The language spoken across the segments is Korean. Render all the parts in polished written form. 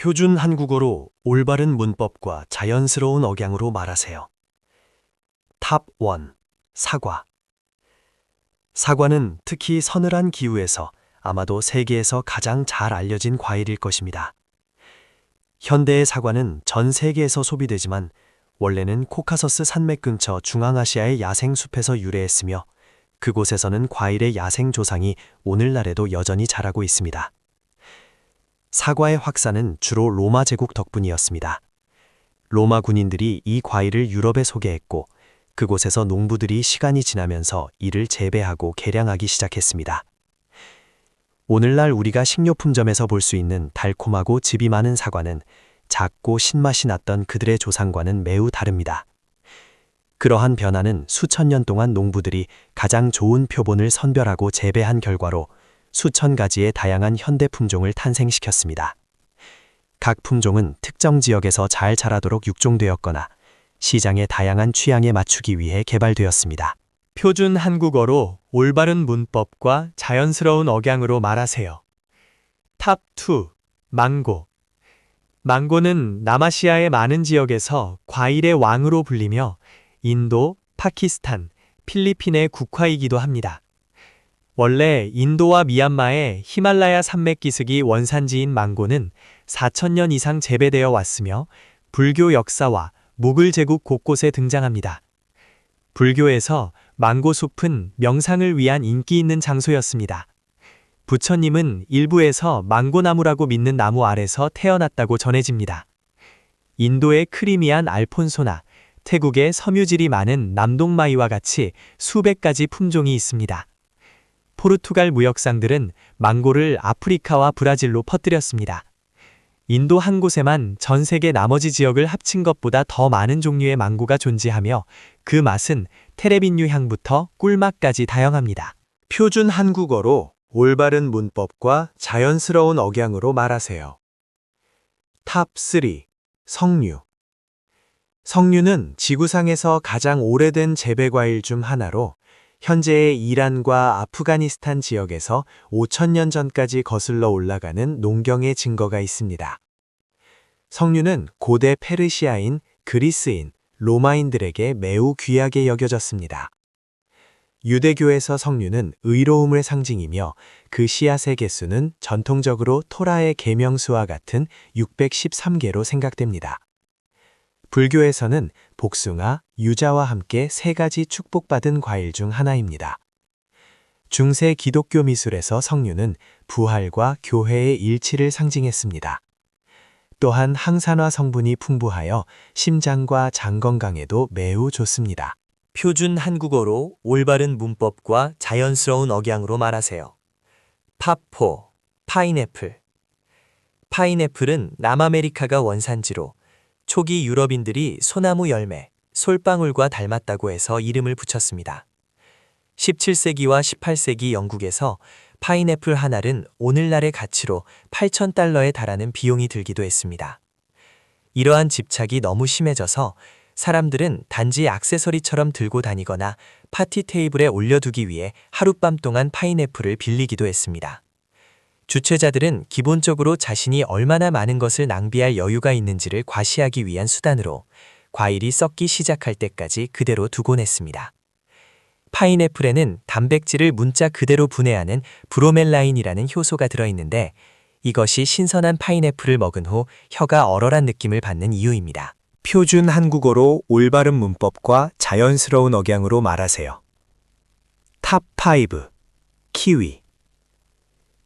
표준 한국어로 올바른 문법과 자연스러운 억양으로 말하세요. 탑 1. 사과. 사과는 특히 서늘한 기후에서 아마도 세계에서 가장 잘 알려진 과일일 것입니다. 현대의 사과는 전 세계에서 소비되지만 원래는 코카서스 산맥 근처 중앙아시아의 야생숲에서 유래했으며 그곳에서는 과일의 야생 조상이 오늘날에도 여전히 자라고 있습니다. 사과의 확산은 주로 로마 제국 덕분이었습니다. 로마 군인들이 이 과일을 유럽에 소개했고 그곳에서 농부들이 시간이 지나면서 이를 재배하고 개량하기 시작했습니다. 오늘날 우리가 식료품점에서 볼 수 있는 달콤하고 즙이 많은 사과는 작고 신맛이 났던 그들의 조상과는 매우 다릅니다. 그러한 변화는 수천 년 동안 농부들이 가장 좋은 표본을 선별하고 재배한 결과로 수천 가지의 다양한 현대 품종을 탄생시켰습니다. 각 품종은 특정 지역에서 잘 자라도록 육종되었거나 시장의 다양한 취향에 맞추기 위해 개발되었습니다. 표준 한국어로 올바른 문법과 자연스러운 억양으로 말하세요. 탑 2. 망고. 망고는 남아시아의 많은 지역에서 과일의 왕으로 불리며 인도, 파키스탄, 필리핀의 국화이기도 합니다. 원래 인도와 미얀마의 히말라야 산맥 기슭이 원산지인 망고는 4,000년 이상 재배되어 왔으며 불교 역사와 무굴 제국 곳곳에 등장합니다. 불교에서 망고 숲은 명상을 위한 인기 있는 장소였습니다. 부처님은 일부에서 망고나무라고 믿는 나무 아래서 태어났다고 전해집니다. 인도의 크리미안 알폰소나 태국의 섬유질이 많은 남동마이와 같이 수백 가지 품종이 있습니다. 포르투갈 무역상들은 망고를 아프리카와 브라질로 퍼뜨렸습니다. 인도 한 곳에만 전 세계 나머지 지역을 합친 것보다 더 많은 종류의 망고가 존재하며 그 맛은 테레빈유 향부터 꿀맛까지 다양합니다. 표준 한국어로 올바른 문법과 자연스러운 억양으로 말하세요. 탑 3. 석류. 석류는 지구상에서 가장 오래된 재배과일 중 하나로 현재의 이란과 아프가니스탄 지역에서 5,000년 전까지 거슬러 올라가는 농경의 증거가 있습니다. 석류는 고대 페르시아인, 그리스인, 로마인들에게 매우 귀하게 여겨졌습니다. 유대교에서 석류는 의로움의 상징이며 그 씨앗의 개수는 전통적으로 토라의 계명수와 같은 613개로 생각됩니다. 불교에서는 복숭아, 유자와 함께 세 가지 축복받은 과일 중 하나입니다. 중세 기독교 미술에서 석류는 부활과 교회의 일치를 상징했습니다. 또한 항산화 성분이 풍부하여 심장과 장 건강에도 매우 좋습니다. 표준 한국어로 올바른 문법과 자연스러운 억양으로 말하세요. 탑 4. 파인애플. 파인애플은 남아메리카가 원산지로 초기 유럽인들이 소나무 열매, 솔방울과 닮았다고 해서 이름을 붙였습니다. 17세기와 18세기 영국에서 파인애플 한 알은 오늘날의 가치로 8,000달러에 달하는 비용이 들기도 했습니다. 이러한 집착이 너무 심해져서 사람들은 단지 액세서리처럼 들고 다니거나 파티 테이블에 올려두기 위해 하룻밤 동안 파인애플을 빌리기도 했습니다. 주최자들은 기본적으로 자신이 얼마나 많은 것을 낭비할 여유가 있는지를 과시하기 위한 수단으로 과일이 썩기 시작할 때까지 그대로 두곤 했습니다. 파인애플에는 단백질을 문자 그대로 분해하는 브로멜라인이라는 효소가 들어있는데 이것이 신선한 파인애플을 먹은 후 혀가 얼얼한 느낌을 받는 이유입니다. 표준 한국어로 올바른 문법과 자연스러운 억양으로 말하세요. 탑 5. 키위.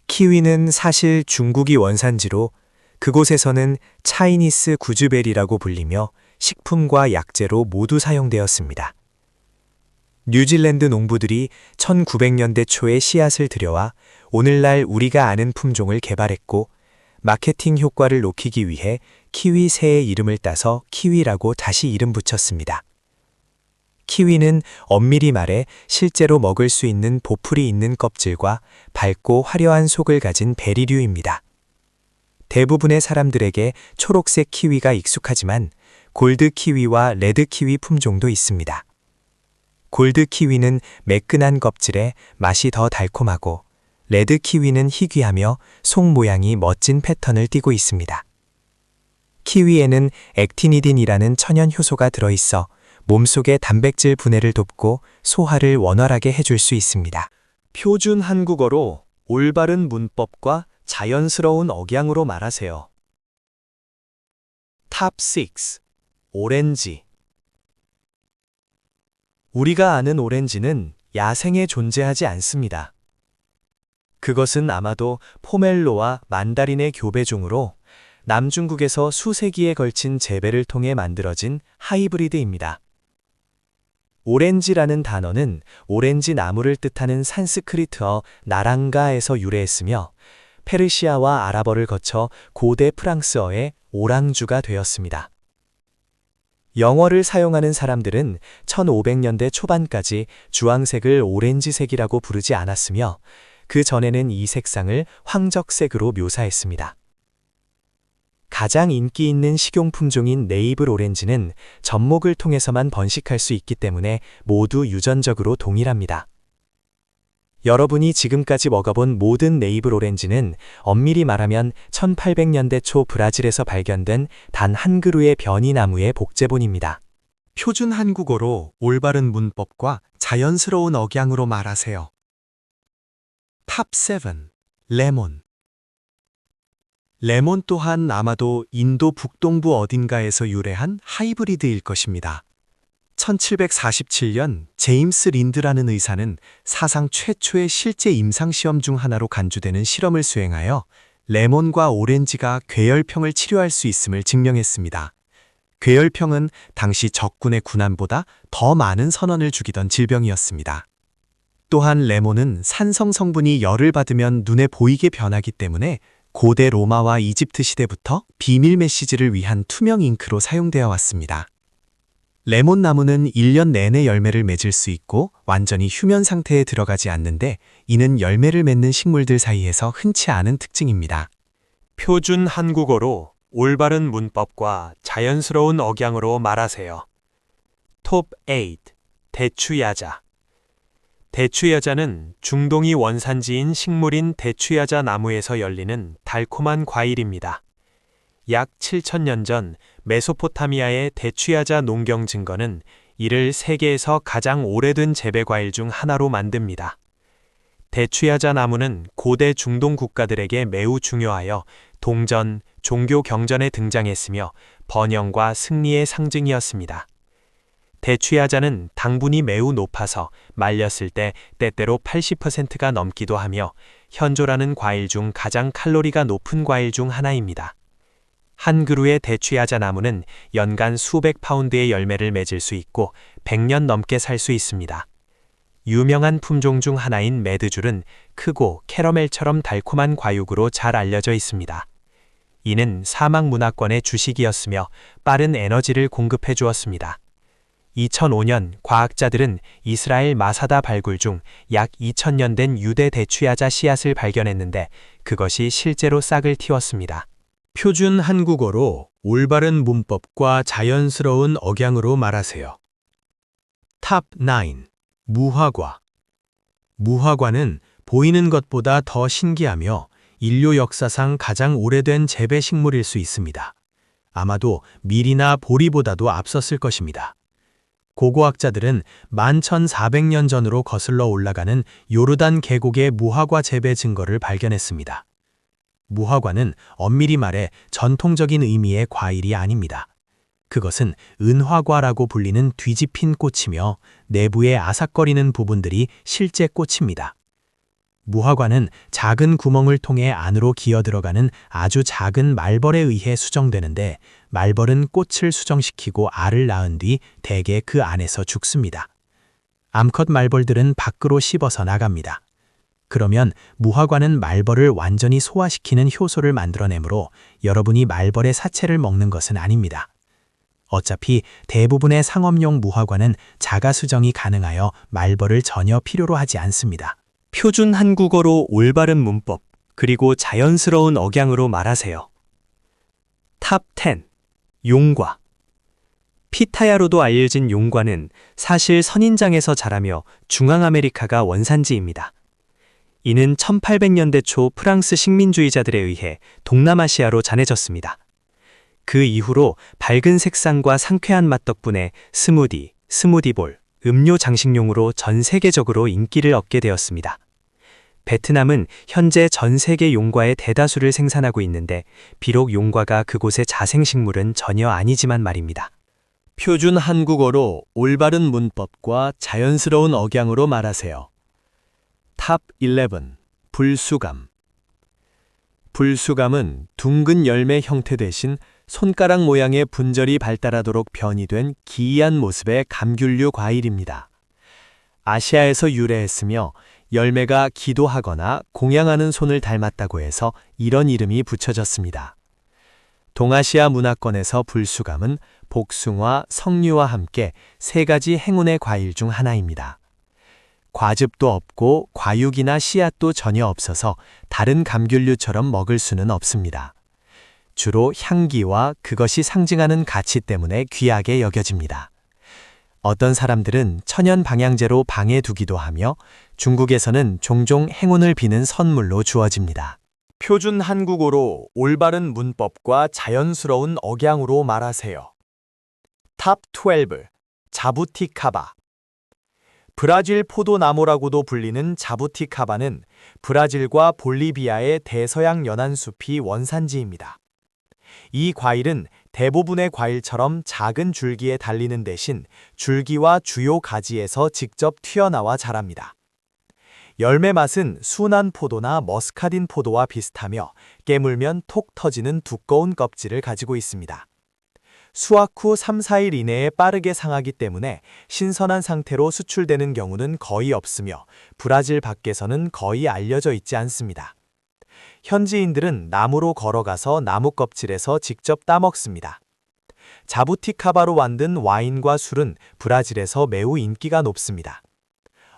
키위는 사실 중국이 원산지로 그곳에서는 차이니스 구즈베리라고 불리며 식품과 약재로 모두 사용되었습니다. 뉴질랜드 농부들이 1900년대 초에 씨앗을 들여와 오늘날 우리가 아는 품종을 개발했고 마케팅 효과를 높이기 위해 키위 새의 이름을 따서 키위라고 다시 이름 붙였습니다. 키위는 엄밀히 말해 실제로 먹을 수 있는 보풀이 있는 껍질과 밝고 화려한 속을 가진 베리류입니다. 대부분의 사람들에게 초록색 키위가 익숙하지만 골드 키위와 레드 키위 품종도 있습니다. 골드 키위는 매끈한 껍질에 맛이 더 달콤하고 레드 키위는 희귀하며 속 모양이 멋진 패턴을 띠고 있습니다. 키위에는 액티니딘이라는 천연 효소가 들어있어 몸속의 단백질 분해를 돕고 소화를 원활하게 해줄 수 있습니다. 표준 한국어로 올바른 문법과 자연스러운 억양으로 말하세요. 탑 6. 오렌지. 우리가 아는 오렌지는 야생에 존재하지 않습니다. 그것은 아마도 포멜로와 만다린의 교배종으로 남중국에서 수세기에 걸친 재배를 통해 만들어진 하이브리드입니다. 오렌지라는 단어는 오렌지 나무를 뜻하는 산스크리트어 나랑가에서 유래했으며 페르시아와 아랍어를 거쳐 고대 프랑스어의 오랑주가 되었습니다. 영어를 사용하는 사람들은 1500년대 초반까지 주황색을 오렌지색이라고 부르지 않았으며 그 전에는 이 색상을 황적색으로 묘사했습니다. 가장 인기 있는 식용 품종인 네이블 오렌지는 접목을 통해서만 번식할 수 있기 때문에 모두 유전적으로 동일합니다. 여러분이 지금까지 먹어본 모든 네이블 오렌지는 엄밀히 말하면 1800년대 초 브라질에서 발견된 단 한 그루의 변이나무의 복제본입니다. 표준 한국어로 올바른 문법과 자연스러운 억양으로 말하세요. 탑 7. 레몬. 레몬 또한 아마도 인도 북동부 어딘가에서 유래한 하이브리드일 것입니다. 1747년 제임스 린드라는 의사는 사상 최초의 실제 임상시험 중 하나로 간주되는 실험을 수행하여 레몬과 오렌지가 괴열병을 치료할 수 있음을 증명했습니다. 괴열병은 당시 적군의 군함보다 더 많은 선원을 죽이던 질병이었습니다. 또한 레몬은 산성 성분이 열을 받으면 눈에 보이게 변하기 때문에 고대 로마와 이집트 시대부터 비밀 메시지를 위한 투명 잉크로 사용되어 왔습니다. 레몬 나무는 1년 내내 열매를 맺을 수 있고 완전히 휴면 상태에 들어가지 않는데 이는 열매를 맺는 식물들 사이에서 흔치 않은 특징입니다. 표준 한국어로 올바른 문법과 자연스러운 억양으로 말하세요. 톱 8. 대추야자. 대추야자는 중동이 원산지인 식물인 대추야자 나무에서 열리는 달콤한 과일입니다. 약 7,000년 전 메소포타미아의 대추야자 농경 증거는 이를 세계에서 가장 오래된 재배 과일 중 하나로 만듭니다. 대추야자 나무는 고대 중동 국가들에게 매우 중요하여 동전, 종교 경전에 등장했으며 번영과 승리의 상징이었습니다. 대추야자는 당분이 매우 높아서 말렸을 때 때때로 80%가 넘기도 하며 현조라는 과일 중 가장 칼로리가 높은 과일 중 하나입니다. 한 그루의 대추야자 나무는 연간 수백 파운드의 열매를 맺을 수 있고 100년 넘게 살 수 있습니다. 유명한 품종 중 하나인 매드줄은 크고 캐러멜처럼 달콤한 과육으로 잘 알려져 있습니다. 이는 사막 문화권의 주식이었으며 빠른 에너지를 공급해 주었습니다. 2005년 과학자들은 이스라엘 마사다 발굴 중 약 2000년 된 유대 대추야자 씨앗을 발견했는데 그것이 실제로 싹을 틔웠습니다. 표준 한국어로 올바른 문법과 자연스러운 억양으로 말하세요. 탑 9. 무화과. 무화과는 보이는 것보다 더 신기하며 인류 역사상 가장 오래된 재배 식물일 수 있습니다. 아마도 밀이나 보리보다도 앞섰을 것입니다. 고고학자들은 11,400년 전으로 거슬러 올라가는 요르단 계곡의 무화과 재배 증거를 발견했습니다. 무화과는 엄밀히 말해 전통적인 의미의 과일이 아닙니다. 그것은 은화과라고 불리는 뒤집힌 꽃이며 내부의 아삭거리는 부분들이 실제 꽃입니다. 무화과는 작은 구멍을 통해 안으로 기어 들어가는 아주 작은 말벌에 의해 수정되는데 말벌은 꽃을 수정시키고 알을 낳은 뒤 대개 그 안에서 죽습니다. 암컷 말벌들은 밖으로 씹어서 나갑니다. 그러면 무화과는 말벌을 완전히 소화시키는 효소를 만들어내므로 여러분이 말벌의 사체를 먹는 것은 아닙니다. 어차피 대부분의 상업용 무화과는 자가 수정이 가능하여 말벌을 전혀 필요로 하지 않습니다. 표준 한국어로 올바른 문법, 그리고 자연스러운 억양으로 말하세요. 탑 10. 용과. 피타야로도 알려진 용과는 사실 선인장에서 자라며 중앙아메리카가 원산지입니다. 이는 1800년대 초 프랑스 식민주의자들에 의해 동남아시아로 전해졌습니다. 그 이후로 밝은 색상과 상쾌한 맛 덕분에 스무디, 스무디볼, 음료 장식용으로 전 세계적으로 인기를 얻게 되었습니다. 베트남은 현재 전 세계 용과의 대다수를 생산하고 있는데 비록 용과가 그곳의 자생식물은 전혀 아니지만 말입니다. 표준 한국어로 올바른 문법과 자연스러운 억양으로 말하세요. 탑 11. 불수감. 불수감은 둥근 열매 형태 대신 손가락 모양의 분절이 발달하도록 변이된 기이한 모습의 감귤류 과일입니다. 아시아에서 유래했으며 열매가 기도하거나 공양하는 손을 닮았다고 해서 이런 이름이 붙여졌습니다. 동아시아 문화권에서 불수감은 복숭아, 석류와 함께 세 가지 행운의 과일 중 하나입니다. 과즙도 없고 과육이나 씨앗도 전혀 없어서 다른 감귤류처럼 먹을 수는 없습니다. 주로 향기와 그것이 상징하는 가치 때문에 귀하게 여겨집니다. 어떤 사람들은 천연 방향제로 방에 두기도 하며 중국에서는 종종 행운을 비는 선물로 주어집니다. 표준 한국어로 올바른 문법과 자연스러운 억양으로 말하세요. 탑 12. 자부티카바. 브라질 포도나무라고도 불리는 자부티카바는 브라질과 볼리비아의 대서양 연안숲이 원산지입니다. 이 과일은 대부분의 과일처럼 작은 줄기에 달리는 대신 줄기와 주요 가지에서 직접 튀어나와 자랍니다. 열매 맛은 순한 포도나 머스카딘 포도와 비슷하며 깨물면 톡 터지는 두꺼운 껍질을 가지고 있습니다. 수확 후 3, 4일 이내에 빠르게 상하기 때문에 신선한 상태로 수출되는 경우는 거의 없으며 브라질 밖에서는 거의 알려져 있지 않습니다. 현지인들은 나무로 걸어가서 나무 껍질에서 직접 따먹습니다. 자부티카바로 만든 와인과 술은 브라질에서 매우 인기가 높습니다.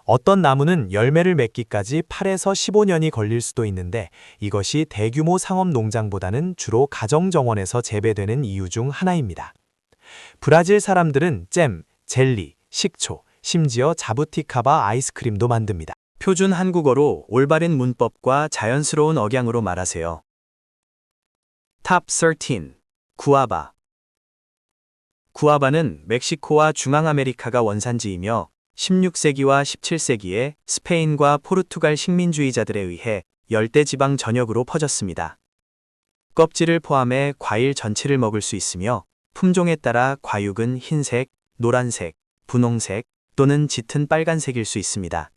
어떤 나무는 열매를 맺기까지 8에서 15년이 걸릴 수도 있는데 이것이 대규모 상업 농장보다는 주로 가정 정원에서 재배되는 이유 중 하나입니다. 브라질 사람들은 잼, 젤리, 식초, 심지어 자부티카바 아이스크림도 만듭니다. 표준 한국어로 올바른 문법과 자연스러운 억양으로 말하세요. 탑 13. 구아바. 구아바는 멕시코와 중앙아메리카가 원산지이며 16세기와 17세기에 스페인과 포르투갈 식민주의자들에 의해 열대지방 전역으로 퍼졌습니다. 껍질을 포함해 과일 전체를 먹을 수 있으며 품종에 따라 과육은 흰색, 노란색, 분홍색 또는 짙은 빨간색일 수 있습니다.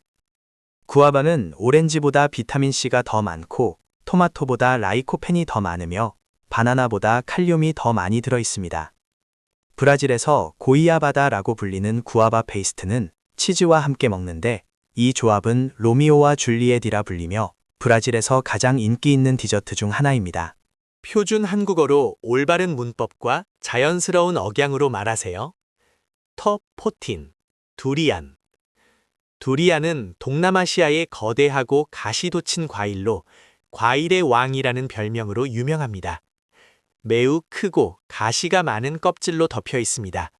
구아바는 오렌지보다 비타민C가 더 많고 토마토보다 라이코펜이 더 많으며 바나나보다 칼륨이 더 많이 들어 있습니다. 브라질에서 고이아바다라고 불리는 구아바 페이스트는 치즈와 함께 먹는데 이 조합은 로미오와 줄리엣이라 불리며 브라질에서 가장 인기 있는 디저트 중 하나입니다. 표준 한국어로 올바른 문법과 자연스러운 억양으로 말하세요. 톱 14. 두리안. 두리안은 동남아시아의 거대하고 가시 돋친 과일로 과일의 왕이라는 별명으로 유명합니다. 매우 크고 가시가 많은 껍질로 덮여 있습니다.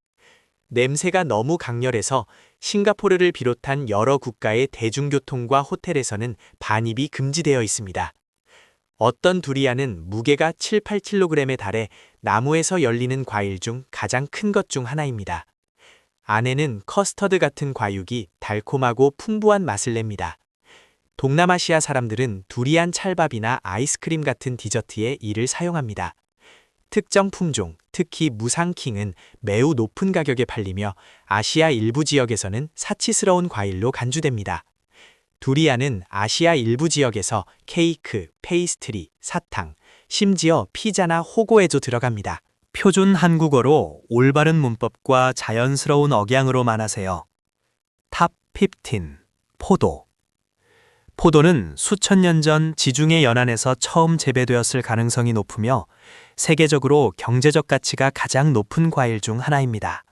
냄새가 너무 강렬해서 싱가포르를 비롯한 여러 국가의 대중교통과 호텔에서는 반입이 금지되어 있습니다. 어떤 두리안은 무게가 7, 8kg에 달해 나무에서 열리는 과일 중 가장 큰 것 중 하나입니다. 안에는 커스터드 같은 과육이 달콤하고 풍부한 맛을 냅니다. 동남아시아 사람들은 두리안 찰밥이나 아이스크림 같은 디저트에 이를 사용합니다. 특정 품종, 특히 무상킹은 매우 높은 가격에 팔리며 아시아 일부 지역에서는 사치스러운 과일로 간주됩니다. 두리안은 아시아 일부 지역에서 케이크, 페이스트리, 사탕, 심지어 피자나 호거에도 들어갑니다. 표준 한국어로 올바른 문법과 자연스러운 억양으로 말하세요. 탑 15. 포도. 포도는 수천 년 전 지중해 연안에서 처음 재배되었을 가능성이 높으며 세계적으로 경제적 가치가 가장 높은 과일 중 하나입니다.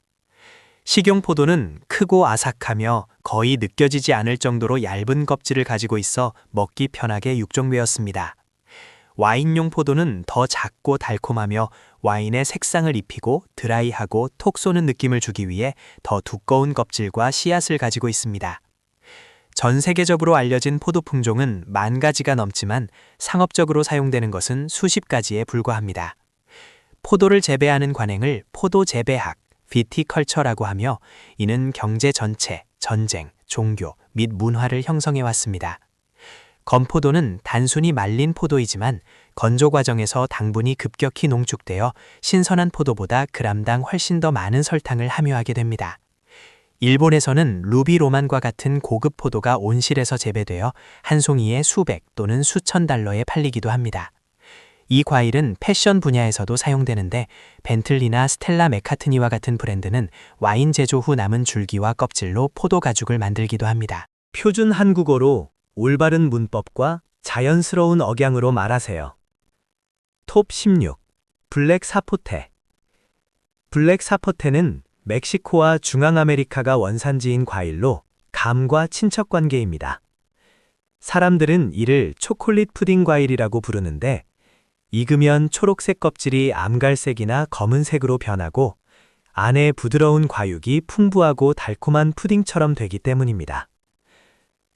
식용포도는 크고 아삭하며 거의 느껴지지 않을 정도로 얇은 껍질을 가지고 있어 먹기 편하게 육종되었습니다. 와인용 포도는 더 작고 달콤하며 와인의 색상을 입히고 드라이하고 톡 쏘는 느낌을 주기 위해 더 두꺼운 껍질과 씨앗을 가지고 있습니다. 전 세계적으로 알려진 포도 품종은 10,000가지가 넘지만 상업적으로 사용되는 것은 수십 가지에 불과합니다. 포도를 재배하는 관행을 포도 재배학, 비티컬처라고 하며 이는 경제 전체, 전쟁, 종교 및 문화를 형성해 왔습니다. 건포도는 단순히 말린 포도이지만 건조 과정에서 당분이 급격히 농축되어 신선한 포도보다 그람당 훨씬 더 많은 설탕을 함유하게 됩니다. 일본에서는 루비 로만과 같은 고급 포도가 온실에서 재배되어 한 송이에 수백 또는 수천 달러에 팔리기도 합니다. 이 과일은 패션 분야에서도 사용되는데 벤틀리나 스텔라 맥카트니와 같은 브랜드는 와인 제조 후 남은 줄기와 껍질로 포도 가죽을 만들기도 합니다. 표준 한국어로 올바른 문법과 자연스러운 억양으로 말하세요. 톱 16. 블랙 사포테. 블랙 사포테는 멕시코와 중앙아메리카가 원산지인 과일로 감과 친척 관계입니다. 사람들은 이를 초콜릿 푸딩 과일이라고 부르는데 익으면 초록색 껍질이 암갈색이나 검은색으로 변하고 안에 부드러운 과육이 풍부하고 달콤한 푸딩처럼 되기 때문입니다.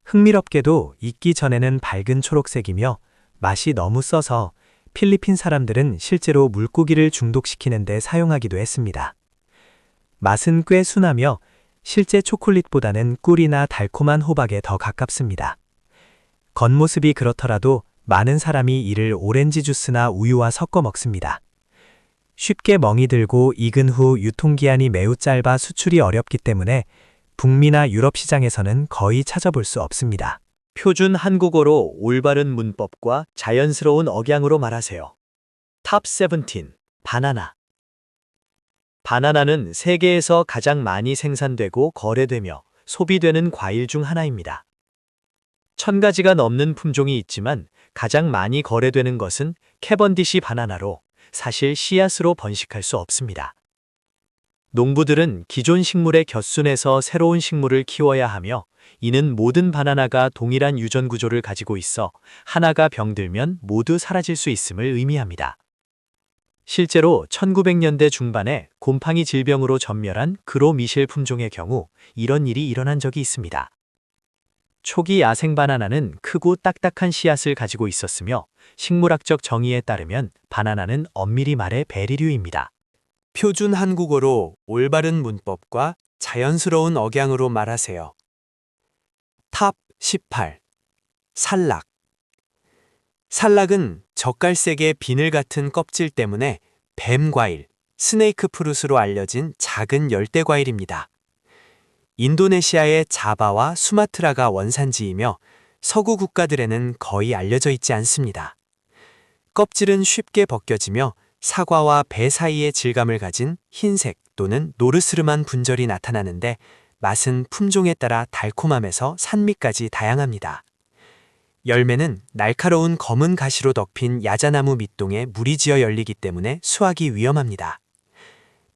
흥미롭게도 익기 전에는 밝은 초록색이며 맛이 너무 써서 필리핀 사람들은 실제로 물고기를 중독시키는 데 사용하기도 했습니다. 맛은 꽤 순하며 실제 초콜릿보다는 꿀이나 달콤한 호박에 더 가깝습니다. 겉모습이 그렇더라도 많은 사람이 이를 오렌지 주스나 우유와 섞어 먹습니다. 쉽게 멍이 들고 익은 후 유통기한이 매우 짧아 수출이 어렵기 때문에 북미나 유럽 시장에서는 거의 찾아볼 수 없습니다. 표준 한국어로 올바른 문법과 자연스러운 억양으로 말하세요. 탑 17. 바나나. 바나나는 세계에서 가장 많이 생산되고 거래되며 소비되는 과일 중 하나입니다. 1000가지가 넘는 품종이 있지만 가장 많이 거래되는 것은 캐번디시 바나나로 사실 씨앗으로 번식할 수 없습니다. 농부들은 기존 식물의 곁순에서 새로운 식물을 키워야 하며 이는 모든 바나나가 동일한 유전 구조를 가지고 있어 하나가 병들면 모두 사라질 수 있음을 의미합니다. 실제로 1900년대 중반에 곰팡이 질병으로 전멸한 그로 미셸 품종의 경우 이런 일이 일어난 적이 있습니다. 초기 야생 바나나는 크고 딱딱한 씨앗을 가지고 있었으며 식물학적 정의에 따르면 바나나는 엄밀히 말해 베리류입니다. 표준 한국어로 올바른 문법과 자연스러운 억양으로 말하세요. 탑 18. 살락. 살락은 젓갈색의 비늘 같은 껍질 때문에 뱀과일, 스네이크 프루트로 알려진 작은 열대과일입니다. 인도네시아의 자바와 수마트라가 원산지이며 서구 국가들에는 거의 알려져 있지 않습니다. 껍질은 쉽게 벗겨지며 사과와 배 사이의 질감을 가진 흰색 또는 노르스름한 분절이 나타나는데 맛은 품종에 따라 달콤함에서 산미까지 다양합니다. 열매는 날카로운 검은 가시로 덮인 야자나무 밑동에 물이 지어 열리기 때문에 수확이 위험합니다.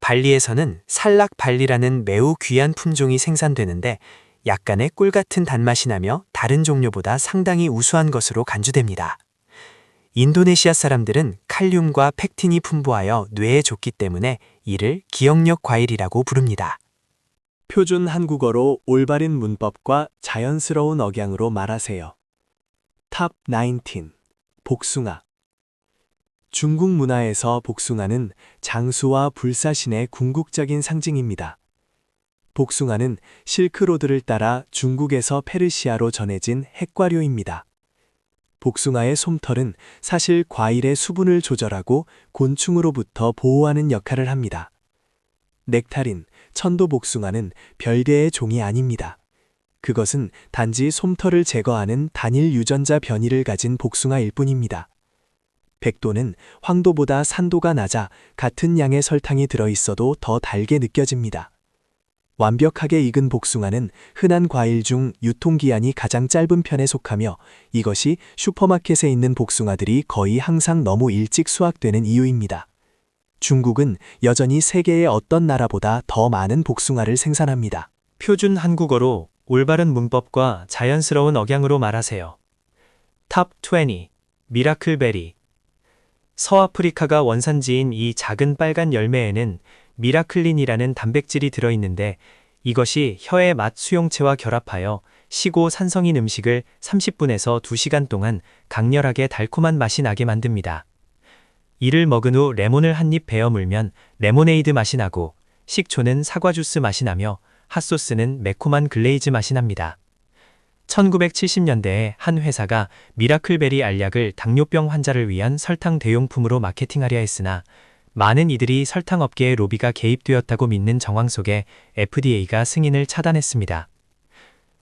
발리에서는 살락 발리라는 매우 귀한 품종이 생산되는데 약간의 꿀 같은 단맛이 나며 다른 종류보다 상당히 우수한 것으로 간주됩니다. 인도네시아 사람들은 칼륨과 펙틴이 풍부하여 뇌에 좋기 때문에 이를 기억력 과일이라고 부릅니다. 표준 한국어로 올바른 문법과 자연스러운 억양으로 말하세요. 탑 19. 복숭아. 중국 문화에서 복숭아는 장수와 불사신의 궁극적인 상징입니다. 복숭아는 실크로드를 따라 중국에서 페르시아로 전해진 핵과류입니다. 복숭아의 솜털은 사실 과일의 수분을 조절하고 곤충으로부터 보호하는 역할을 합니다. 넥타린, 천도복숭아는 별개의 종이 아닙니다. 그것은 단지 솜털을 제거하는 단일 유전자 변이를 가진 복숭아일 뿐입니다. 백도는 황도보다 산도가 낮아 같은 양의 설탕이 들어있어도 더 달게 느껴집니다. 완벽하게 익은 복숭아는 흔한 과일 중 유통기한이 가장 짧은 편에 속하며 이것이 슈퍼마켓에 있는 복숭아들이 거의 항상 너무 일찍 수확되는 이유입니다. 중국은 여전히 세계의 어떤 나라보다 더 많은 복숭아를 생산합니다. 표준 한국어로 올바른 문법과 자연스러운 억양으로 말하세요. 탑 20. 미라클베리. 서아프리카가 원산지인 이 작은 빨간 열매에는 미라클린이라는 단백질이 들어있는데 이것이 혀의 맛 수용체와 결합하여 시고 산성인 음식을 30분에서 2시간 동안 강렬하게 달콤한 맛이 나게 만듭니다. 이를 먹은 후 레몬을 한 입 베어 물면 레모네이드 맛이 나고, 식초는 사과 주스 맛이 나며 핫소스는 매콤한 글레이즈 맛이 납니다. 1970년대에 한 회사가 미라클베리 알약을 당뇨병 환자를 위한 설탕 대용품으로 마케팅하려 했으나, 많은 이들이 설탕 업계의 로비가 개입되었다고 믿는 정황 속에 FDA가 승인을 차단했습니다.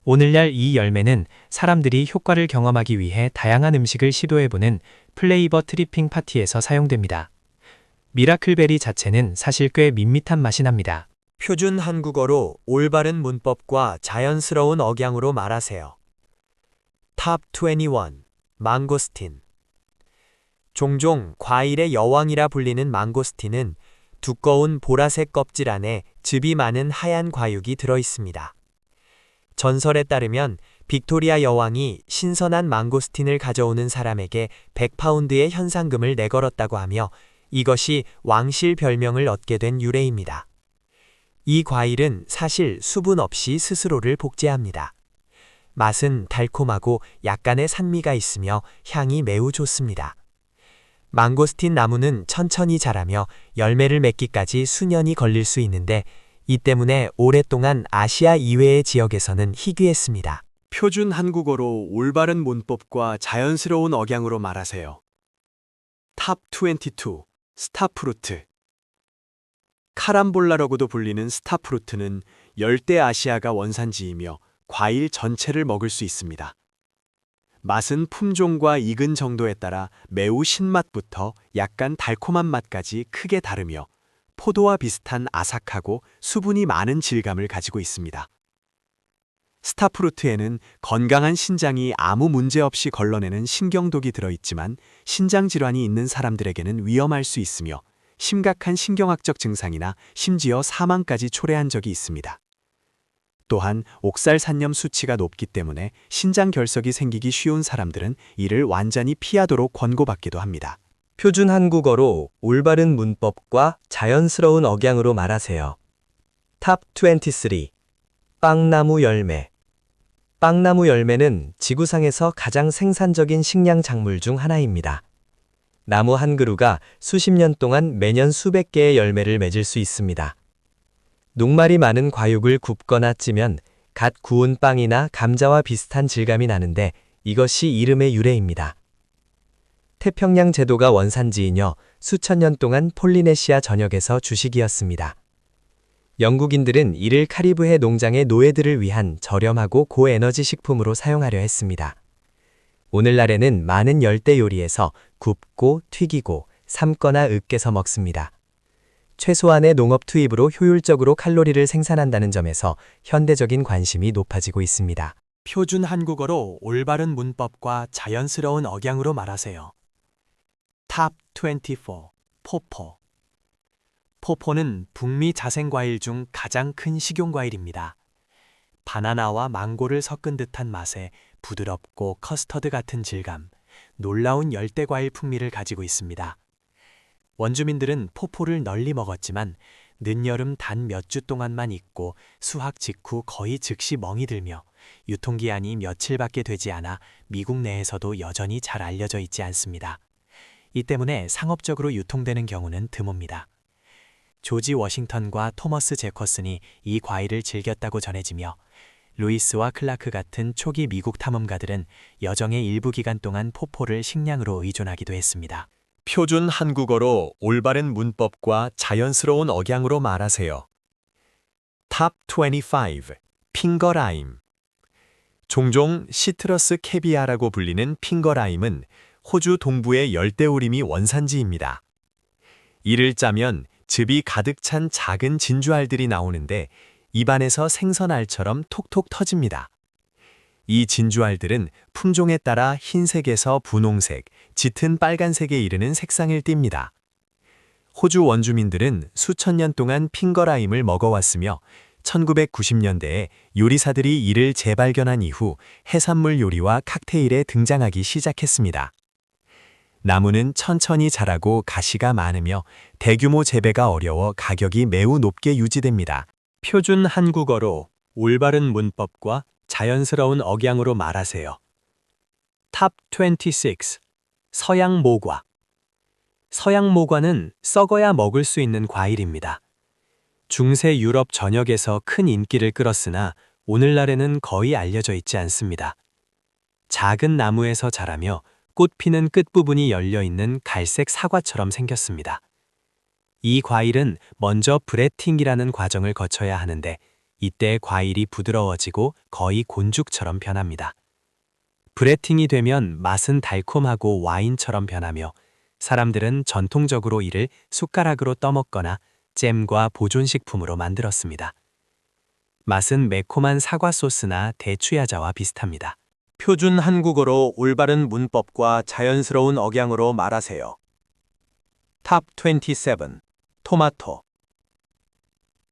오늘날 이 열매는 사람들이 효과를 경험하기 위해 다양한 음식을 시도해보는 플레이버 트리핑 파티에서 사용됩니다. 미라클베리 자체는 사실 꽤 밋밋한 맛이 납니다. 표준 한국어로 올바른 문법과 자연스러운 억양으로 말하세요. 탑 21. 망고스틴. 종종 과일의 여왕이라 불리는 망고스틴은 두꺼운 보라색 껍질 안에 즙이 많은 하얀 과육이 들어 있습니다. 전설에 따르면 빅토리아 여왕이 신선한 망고스틴을 가져오는 사람에게 100파운드의 현상금을 내걸었다고 하며, 이것이 왕실 별명을 얻게 된 유래입니다. 이 과일은 사실 수분 없이 스스로를 복제합니다. 맛은 달콤하고 약간의 산미가 있으며 향이 매우 좋습니다. 망고스틴 나무는 천천히 자라며 열매를 맺기까지 수년이 걸릴 수 있는데, 이 때문에 오랫동안 아시아 이외의 지역에서는 희귀했습니다. 표준 한국어로 올바른 문법과 자연스러운 억양으로 말하세요. 탑 22. 스타프루트. 카람볼라라고도 불리는 스타프루트는 열대 아시아가 원산지이며 과일 전체를 먹을 수 있습니다. 맛은 품종과 익은 정도에 따라 매우 신맛부터 약간 달콤한 맛까지 크게 다르며, 포도와 비슷한 아삭하고 수분이 많은 질감을 가지고 있습니다. 스타프루트에는 건강한 신장이 아무 문제 없이 걸러내는 신경독이 들어있지만, 신장 질환이 있는 사람들에게는 위험할 수 있으며 심각한 신경학적 증상이나 심지어 사망까지 초래한 적이 있습니다. 또한 옥살산염 수치가 높기 때문에 신장 결석이 생기기 쉬운 사람들은 이를 완전히 피하도록 권고받기도 합니다. 표준 한국어로 올바른 문법과 자연스러운 억양으로 말하세요. 탑 23. 빵나무 열매. 빵나무 열매는 지구상에서 가장 생산적인 식량 작물 중 하나입니다. 나무 한 그루가 수십 년 동안 매년 수백 개의 열매를 맺을 수 있습니다. 녹말이 많은 과육을 굽거나 찌면 갓 구운 빵이나 감자와 비슷한 질감이 나는데, 이것이 이름의 유래입니다. 태평양 제도가 원산지이며 수천 년 동안 폴리네시아 전역에서 주식이었습니다. 영국인들은 이를 카리브해 농장의 노예들을 위한 저렴하고 고에너지 식품으로 사용하려 했습니다. 오늘날에는 많은 열대 요리에서 굽고 튀기고 삶거나 으깨서 먹습니다. 최소한의 농업 투입으로 효율적으로 칼로리를 생산한다는 점에서 현대적인 관심이 높아지고 있습니다. 표준 한국어로 올바른 문법과 자연스러운 억양으로 말하세요. 탑 24. 포포. 포포는 북미 자생과일 중 가장 큰 식용과일입니다. 바나나와 망고를 섞은 듯한 맛에 부드럽고 커스터드 같은 질감, 놀라운 열대과일 풍미를 가지고 있습니다. 원주민들은 포포를 널리 먹었지만 늦여름 단 몇 주 동안만 익고 수확 직후 거의 즉시 멍이 들며 유통기한이 며칠밖에 되지 않아 미국 내에서도 여전히 잘 알려져 있지 않습니다. 이 때문에 상업적으로 유통되는 경우는 드뭅니다. 조지 워싱턴과 토머스 제커슨이 이 과일을 즐겼다고 전해지며, 루이스와 클라크 같은 초기 미국 탐험가들은 여정의 일부 기간 동안 포포를 식량으로 의존하기도 했습니다. 표준 한국어로 올바른 문법과 자연스러운 억양으로 말하세요. 탑 25. 핑거라임. 종종 시트러스 캐비아라고 불리는 핑거라임은 호주 동부의 열대우림이 원산지입니다. 이를 짜면 즙이 가득 찬 작은 진주알들이 나오는데, 입안에서 생선알처럼 톡톡 터집니다. 이 진주알들은 품종에 따라 흰색에서 분홍색, 짙은 빨간색에 이르는 색상을 띱니다. 호주 원주민들은 수천 년 동안 핑거라임을 먹어왔으며 1990년대에 요리사들이 이를 재발견한 이후 해산물 요리와 칵테일에 등장하기 시작했습니다. 나무는 천천히 자라고 가시가 많으며 대규모 재배가 어려워 가격이 매우 높게 유지됩니다. 표준 한국어로 올바른 문법과 자연스러운 억양으로 말하세요. 탑 26. 서양 모과. 서양 모과는 썩어야 먹을 수 있는 과일입니다. 중세 유럽 전역에서 큰 인기를 끌었으나 오늘날에는 거의 알려져 있지 않습니다. 작은 나무에서 자라며 꽃 피는 끝부분이 열려있는 갈색 사과처럼 생겼습니다. 이 과일은 먼저 브레팅이라는 과정을 거쳐야 하는데 이때 과일이 부드러워지고 거의 곤죽처럼 변합니다. 브레팅이 되면 맛은 달콤하고 와인처럼 변하며 사람들은 전통적으로 이를 숟가락으로 떠먹거나 잼과 보존식품으로 만들었습니다. 맛은 매콤한 사과 소스나 대추야자와 비슷합니다. 표준 한국어로 올바른 문법과 자연스러운 억양으로 말하세요. 탑 27. 토마토.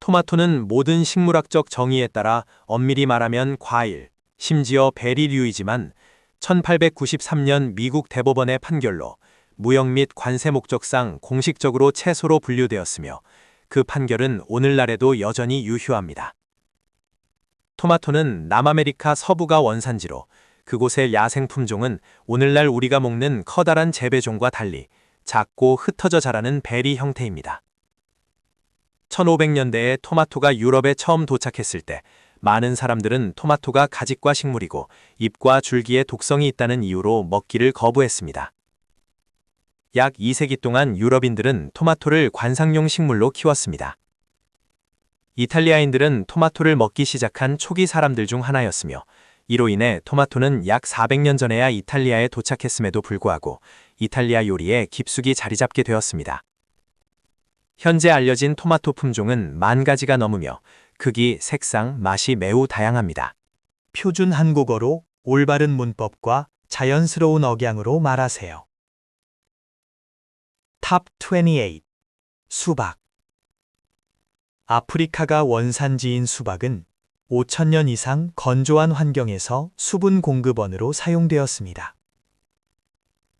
토마토는 모든 식물학적 정의에 따라 엄밀히 말하면 과일, 심지어 베리류이지만 1893년 미국 대법원의 판결로 무역 및 관세 목적상 공식적으로 채소로 분류되었으며 그 판결은 오늘날에도 여전히 유효합니다. 토마토는 남아메리카 서부가 원산지로 그곳의 야생 품종은 오늘날 우리가 먹는 커다란 재배종과 달리 작고 흩어져 자라는 베리 형태입니다. 1500년대에 토마토가 유럽에 처음 도착했을 때 많은 사람들은 토마토가 가직과 식물이고 잎과 줄기에 독성이 있다는 이유로 먹기를 거부했습니다. 약 2세기 동안 유럽인들은 토마토를 관상용 식물로 키웠습니다. 이탈리아인들은 토마토를 먹기 시작한 초기 사람들 중 하나였으며 이로 인해 토마토는 약 400년 전에야 이탈리아에 도착했음에도 불구하고 이탈리아 요리에 깊숙이 자리 잡게 되었습니다. 현재 알려진 토마토 품종은 10,000가지가 넘으며 크기, 색상, 맛이 매우 다양합니다. 표준 한국어로 올바른 문법과 자연스러운 억양으로 말하세요. 탑 28. 수박. 아프리카가 원산지인 수박은 5,000년 이상 건조한 환경에서 수분 공급원으로 사용되었습니다.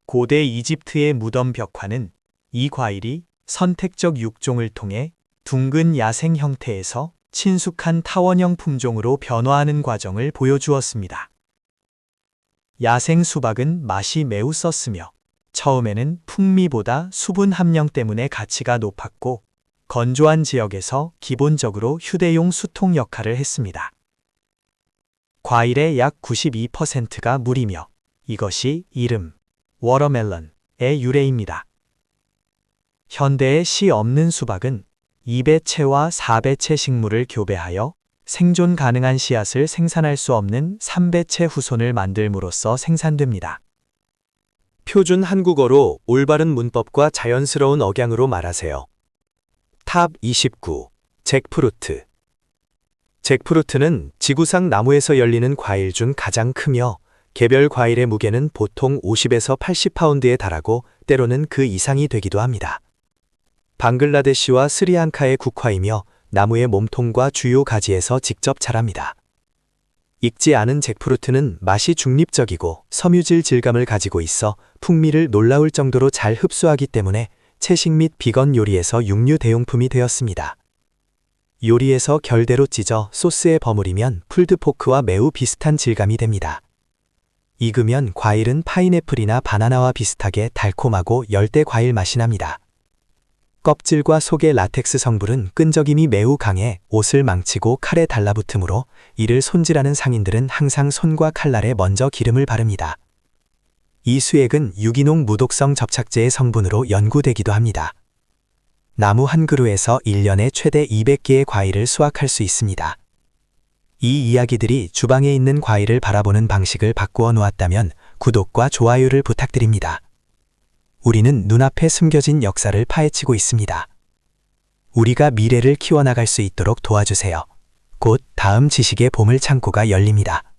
고대 이집트의 무덤 벽화는 이 과일이 선택적 육종을 통해 둥근 야생 형태에서 친숙한 타원형 품종으로 변화하는 과정을 보여주었습니다. 야생 수박은 맛이 매우 썼으며 처음에는 풍미보다 수분 함량 때문에 가치가 높았고 건조한 지역에서 기본적으로 휴대용 수통 역할을 했습니다. 과일의 약 92%가 물이며 이것이 이름 워터멜론의 유래입니다. 현대의 씨 없는 수박은 2배체와 4배체 식물을 교배하여 생존 가능한 씨앗을 생산할 수 없는 3배체 후손을 만들므로써 생산됩니다. 표준 한국어로 올바른 문법과 자연스러운 억양으로 말하세요. 탑 29. 잭프루트. 잭프루트는 지구상 나무에서 열리는 과일 중 가장 크며 개별 과일의 무게는 보통 50에서 80파운드에 달하고 때로는 그 이상이 되기도 합니다. 방글라데시와 스리랑카의 국화이며 나무의 몸통과 주요 가지에서 직접 자랍니다. 익지 않은 잭프루트는 맛이 중립적이고 섬유질 질감을 가지고 있어 풍미를 놀라울 정도로 잘 흡수하기 때문에 채식 및 비건 요리에서 육류 대용품이 되었습니다. 요리에서 결대로 찢어 소스에 버무리면 풀드포크와 매우 비슷한 질감이 됩니다. 익으면 과일은 파인애플이나 바나나와 비슷하게 달콤하고 열대 과일 맛이 납니다. 껍질과 속의 라텍스 성분은 끈적임이 매우 강해 옷을 망치고 칼에 달라붙으므로 이를 손질하는 상인들은 항상 손과 칼날에 먼저 기름을 바릅니다. 이 수액은 유기농 무독성 접착제의 성분으로 연구되기도 합니다. 나무 한 그루에서 1년에 최대 200개의 과일을 수확할 수 있습니다. 이 이야기들이 주방에 있는 과일을 바라보는 방식을 바꾸어 놓았다면 구독과 좋아요를 부탁드립니다. 우리는 눈앞에 숨겨진 역사를 파헤치고 있습니다. 우리가 미래를 키워나갈 수 있도록 도와주세요. 곧 다음 지식의 보물 창고가 열립니다.